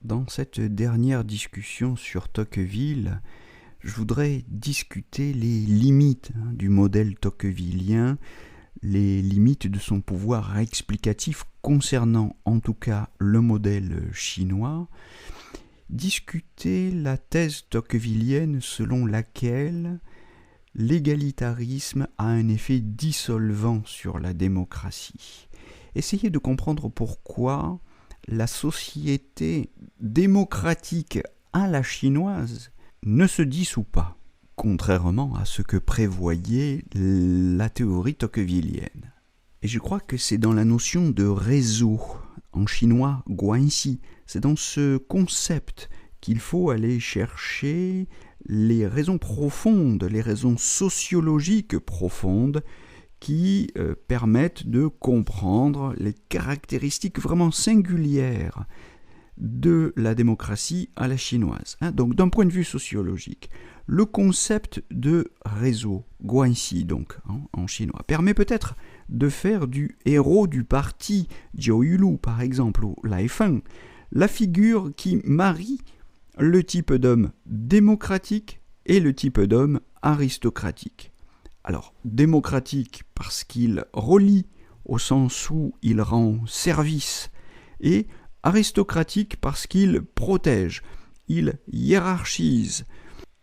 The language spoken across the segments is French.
Dans cette dernière discussion sur Tocqueville, je voudrais discuter les limites du modèle tocquevillien, les limites de son pouvoir explicatif concernant en tout cas le modèle chinois, discuter la thèse tocquevillienne selon laquelle l'égalitarisme a un effet dissolvant sur la démocratie. Essayer de comprendre pourquoi la société démocratique à la chinoise ne se dissout pas, contrairement à ce que prévoyait la théorie tocquevillienne. Et je crois que c'est dans la notion de réseau, en chinois guanxi, c'est dans ce concept qu'il faut aller chercher les raisons profondes, les raisons sociologiques profondes qui permettent de comprendre les caractéristiques vraiment singulières de la démocratie à la chinoise. Donc d'un point de vue sociologique, le concept de réseau, guanxi donc en chinois, permet peut-être de faire du héros du parti Zhou Yulu par exemple, ou Lai Feng, la figure qui marie le type d'homme démocratique et le type d'homme aristocratique. Alors, démocratique parce qu'il relie au sens où il rend service, et aristocratique parce qu'il protège, il hiérarchise.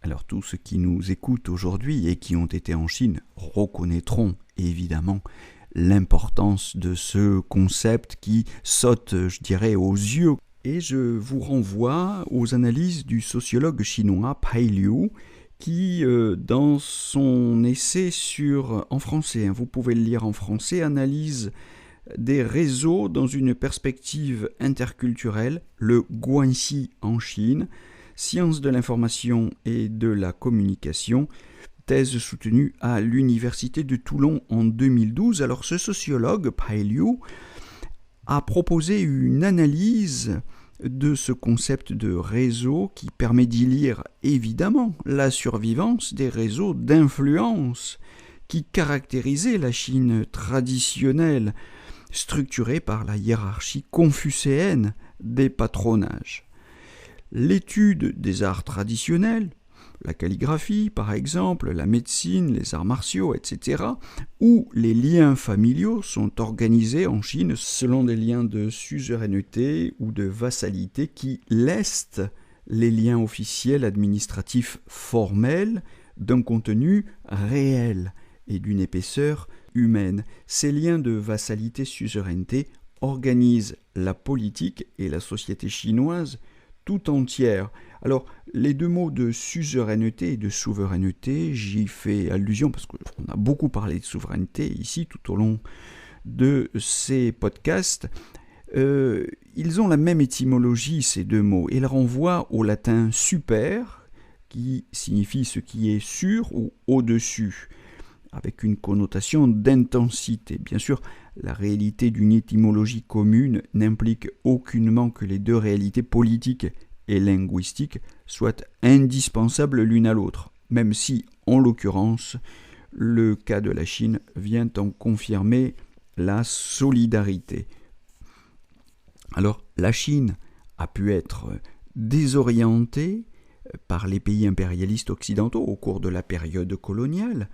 Alors tous ceux qui nous écoutent aujourd'hui et qui ont été en Chine reconnaîtront évidemment l'importance de ce concept qui saute, je dirais, aux yeux. Et je vous renvoie aux analyses du sociologue chinois Pai Liu, qui, dans son essai en français, vous pouvez le lire en français, analyse des réseaux dans une perspective interculturelle, le guanxi en Chine, sciences de l'information et de la communication, thèse soutenue à l'Université de Toulon en 2012. Alors ce sociologue, Pai Liu, a proposé une analyse de ce concept de réseau qui permet d'y lire évidemment la survivance des réseaux d'influence qui caractérisaient la Chine traditionnelle, structurée par la hiérarchie confucéenne des patronages. L'étude des arts traditionnels, la calligraphie par exemple, la médecine, les arts martiaux, etc., où les liens familiaux sont organisés en Chine selon des liens de suzeraineté ou de vassalité qui lestent les liens officiels administratifs formels d'un contenu réel et d'une épaisseur humaine. Ces liens de vassalité-suzeraineté organisent la politique et la société chinoise tout entière. Alors, les deux mots de suzeraineté et de souveraineté, j'y fais allusion parce qu'on a beaucoup parlé de souveraineté ici tout au long de ces podcasts. Ils ont la même étymologie, ces deux mots. Ils renvoient au latin super, qui signifie ce qui est sur ou au-dessus, avec une connotation d'intensité. Bien sûr, la réalité d'une étymologie commune n'implique aucunement que les deux réalités politiques et linguistiques soient indispensables l'une à l'autre, même si, en l'occurrence, le cas de la Chine vient en confirmer la solidarité. Alors, la Chine a pu être désorientée par les pays impérialistes occidentaux au cours de la période coloniale.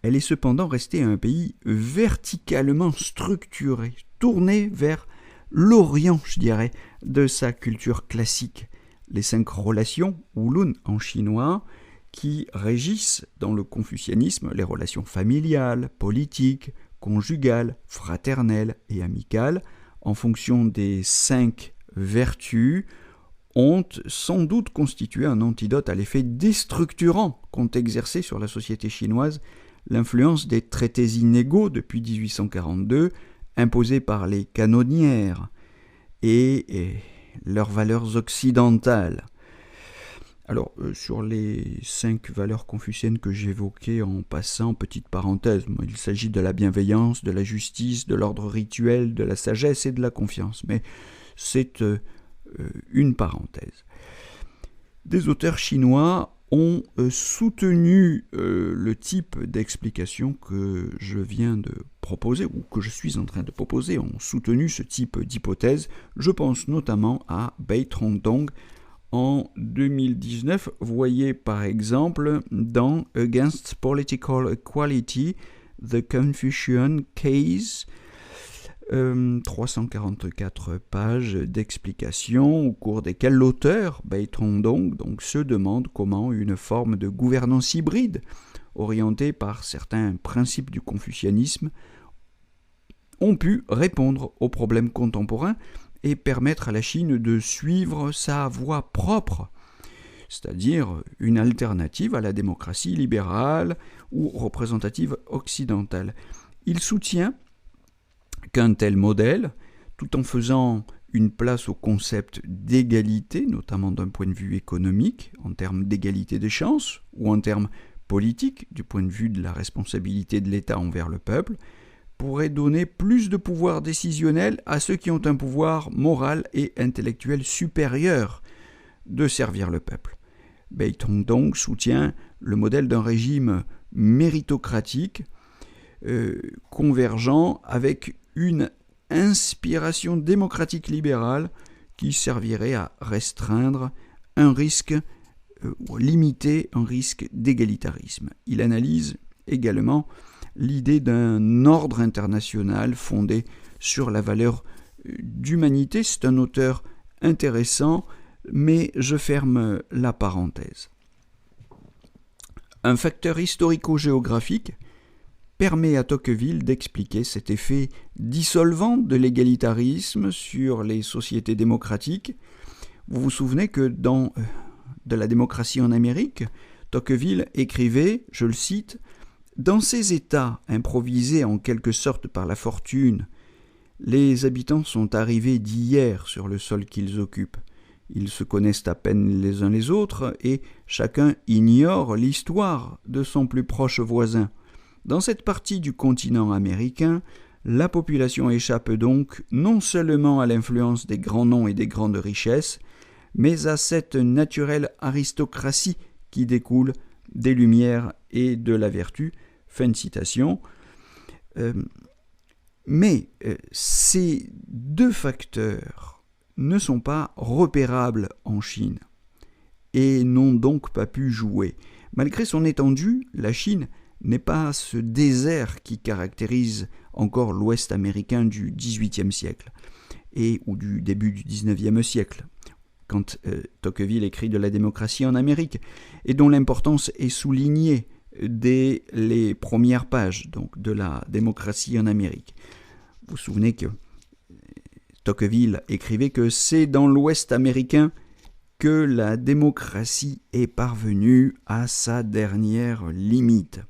Elle est cependant restée un pays verticalement structuré, tourné vers l'Orient, je dirais, de sa culture classique. Les 5 relations, Wulun en chinois, qui régissent dans le confucianisme les relations familiales, politiques, conjugales, fraternelles et amicales, en fonction des 5 vertus, ont sans doute constitué un antidote à l'effet déstructurant qu'ont exercé sur la société chinoise l'influence des traités inégaux depuis 1842, imposés par les canonnières et leurs valeurs occidentales. Alors, sur les 5 valeurs confucéennes que j'évoquais en passant, petite parenthèse, il s'agit de la bienveillance, de la justice, de l'ordre rituel, de la sagesse et de la confiance, mais c'est une parenthèse. Des auteurs chinois ont soutenu le type d'explication que je viens de proposer, ou que je suis en train de proposer, ont soutenu ce type d'hypothèse. Je pense notamment à Bai Trongdong en 2019. Voyez par exemple dans Against Political Equality, The Confucian Case, 344 pages d'explications au cours desquelles l'auteur, Bai Trongdong, se demande comment une forme de gouvernance hybride, orientée par certains principes du confucianisme, ont pu répondre aux problèmes contemporains et permettre à la Chine de suivre sa voie propre, c'est-à-dire une alternative à la démocratie libérale ou représentative occidentale. Il soutient qu'un tel modèle, tout en faisant une place au concept d'égalité, notamment d'un point de vue économique, en termes d'égalité des chances, ou en termes politiques, du point de vue de la responsabilité de l'État envers le peuple, pourrait donner plus de pouvoir décisionnel à ceux qui ont un pouvoir moral et intellectuel supérieur de servir le peuple. Bai Trongdong soutient le modèle d'un régime méritocratique convergent avec une inspiration démocratique libérale qui servirait à restreindre un risque ou limiter un risque d'égalitarisme. Il analyse également l'idée d'un ordre international fondé sur la valeur d'humanité. C'est un auteur intéressant, mais je ferme la parenthèse. Un facteur historico-géographique permet à Tocqueville d'expliquer cet effet dissolvant de l'égalitarisme sur les sociétés démocratiques. Vous vous souvenez que dans De la démocratie en Amérique, Tocqueville écrivait, je le cite, « Dans ces États improvisés en quelque sorte par la fortune, les habitants sont arrivés d'hier sur le sol qu'ils occupent. Ils se connaissent à peine les uns les autres et chacun ignore l'histoire de son plus proche voisin. Dans cette partie du continent américain, la population échappe donc non seulement à l'influence des grands noms et des grandes richesses, mais à cette naturelle aristocratie qui découle des Lumières et de la vertu. » Fin de citation. Mais ces deux facteurs ne sont pas repérables en Chine et n'ont donc pas pu jouer. Malgré son étendue, la Chine n'est pas ce désert qui caractérise encore l'Ouest américain du XVIIIe siècle ou du début du XIXe siècle, quand Tocqueville écrit De la démocratie en Amérique, et dont l'importance est soulignée dès les premières pages donc, de La démocratie en Amérique. Vous vous souvenez que Tocqueville écrivait que c'est dans l'Ouest américain que la démocratie est parvenue à sa dernière limite.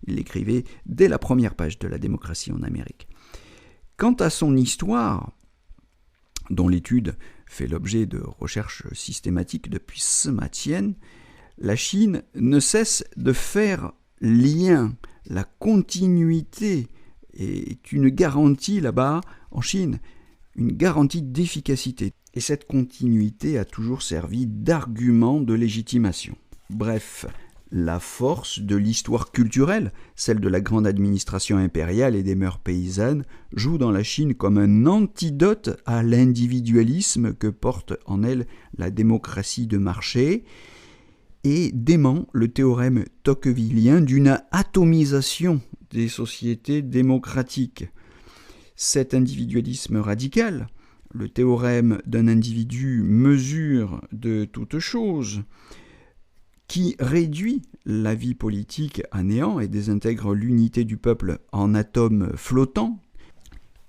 Il l'écrivait dès la première page de La démocratie en Amérique. Quant à son histoire, dont l'étude fait l'objet de recherches systématiques depuis Sima Qian, la Chine ne cesse de faire lien. La continuité est une garantie là-bas, en Chine, une garantie d'efficacité. Et cette continuité a toujours servi d'argument de légitimation. Bref, la force de l'histoire culturelle, celle de la grande administration impériale et des mœurs paysannes, joue dans la Chine comme un antidote à l'individualisme que porte en elle la démocratie de marché et dément le théorème tocquevillien d'une atomisation des sociétés démocratiques. Cet individualisme radical, le théorème d'un individu mesure de toute chose, qui réduit la vie politique à néant et désintègre l'unité du peuple en atomes flottants,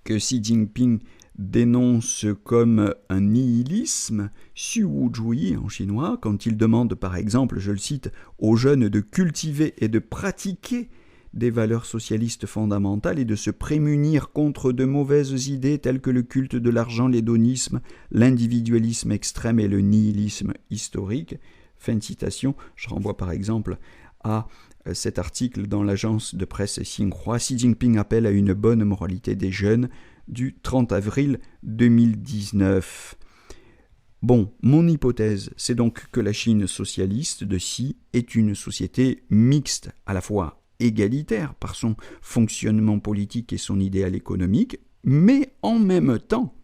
que Xi Jinping dénonce comme un nihilisme, Xu Wuzhui en chinois, quand il demande par exemple, je le cite, aux jeunes de cultiver et de pratiquer des valeurs socialistes fondamentales et de se prémunir contre de mauvaises idées telles que le culte de l'argent, l'hédonisme, l'individualisme extrême et le nihilisme historique. Fin de citation. Je renvoie par exemple à cet article dans l'agence de presse Xinhua. Xi Jinping appelle à une bonne moralité des jeunes du 30 avril 2019. Bon, mon hypothèse, c'est donc que la Chine socialiste de Xi est une société mixte, à la fois égalitaire par son fonctionnement politique et son idéal économique, mais en même temps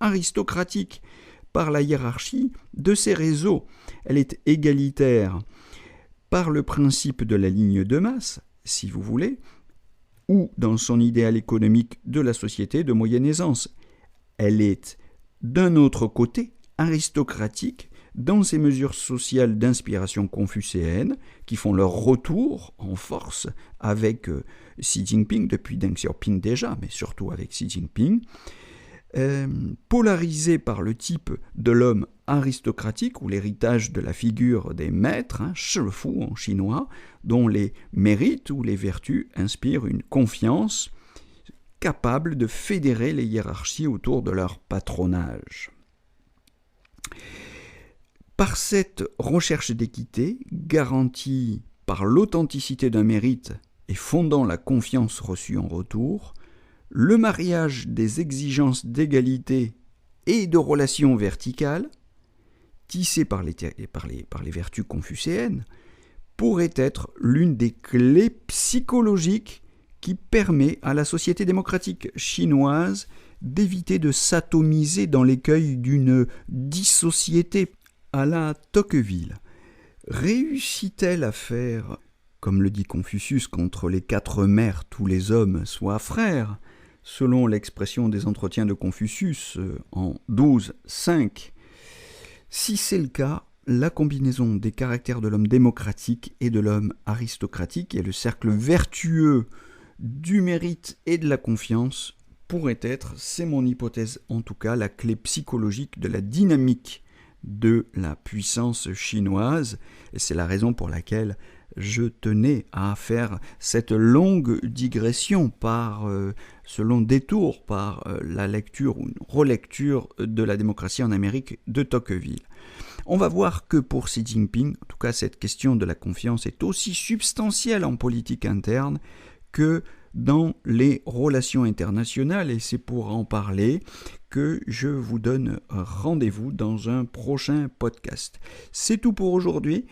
aristocratique par la hiérarchie de ses réseaux. Elle est égalitaire par le principe de la ligne de masse, si vous voulez, ou dans son idéal économique de la société de moyenne aisance. Elle est, d'un autre côté, aristocratique dans ses mesures sociales d'inspiration confucéenne qui font leur retour en force avec Xi Jinping, depuis Deng Xiaoping déjà, mais surtout avec Xi Jinping, polarisée par le type de l'homme aristocratique ou l'héritage de la figure des maîtres, shifu en chinois, dont les mérites ou les vertus inspirent une confiance capable de fédérer les hiérarchies autour de leur patronage. Par cette recherche d'équité, garantie par l'authenticité d'un mérite et fondant la confiance reçue en retour, le mariage des exigences d'égalité et de relations verticales, tissées par les vertus confucéennes, pourrait être l'une des clés psychologiques qui permet à la société démocratique chinoise d'éviter de s'atomiser dans l'écueil d'une dissociété à la Tocqueville. Réussit-elle à faire, comme le dit Confucius, qu'entre les 4 mers tous les hommes soient frères, selon l'expression des entretiens de Confucius en 12.5 ? Si c'est le cas, la combinaison des caractères de l'homme démocratique et de l'homme aristocratique et le cercle vertueux du mérite et de la confiance pourrait être, c'est mon hypothèse en tout cas, la clé psychologique de la dynamique de la puissance chinoise, et c'est la raison pour laquelle je tenais à faire cette longue digression par ce long détour par la lecture ou une relecture de la démocratie en Amérique de Tocqueville. On va voir que pour Xi Jinping, en tout cas cette question de la confiance est aussi substantielle en politique interne que dans les relations internationales, et c'est pour en parler que je vous donne rendez-vous dans un prochain podcast. C'est tout pour aujourd'hui.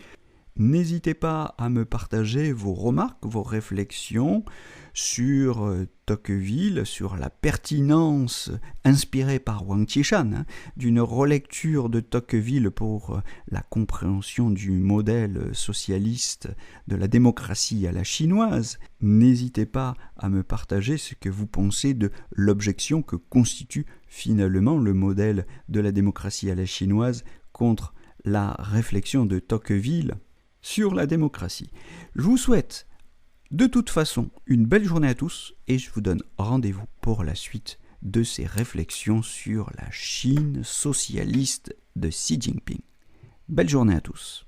N'hésitez pas à me partager vos remarques, vos réflexions sur Tocqueville, sur la pertinence inspirée par Wang Qishan d'une relecture de Tocqueville pour la compréhension du modèle socialiste de la démocratie à la chinoise. N'hésitez pas à me partager ce que vous pensez de l'objection que constitue finalement le modèle de la démocratie à la chinoise contre la réflexion de Tocqueville sur la démocratie. Je vous souhaite de toute façon une belle journée à tous et je vous donne rendez-vous pour la suite de ces réflexions sur la Chine socialiste de Xi Jinping. Belle journée à tous.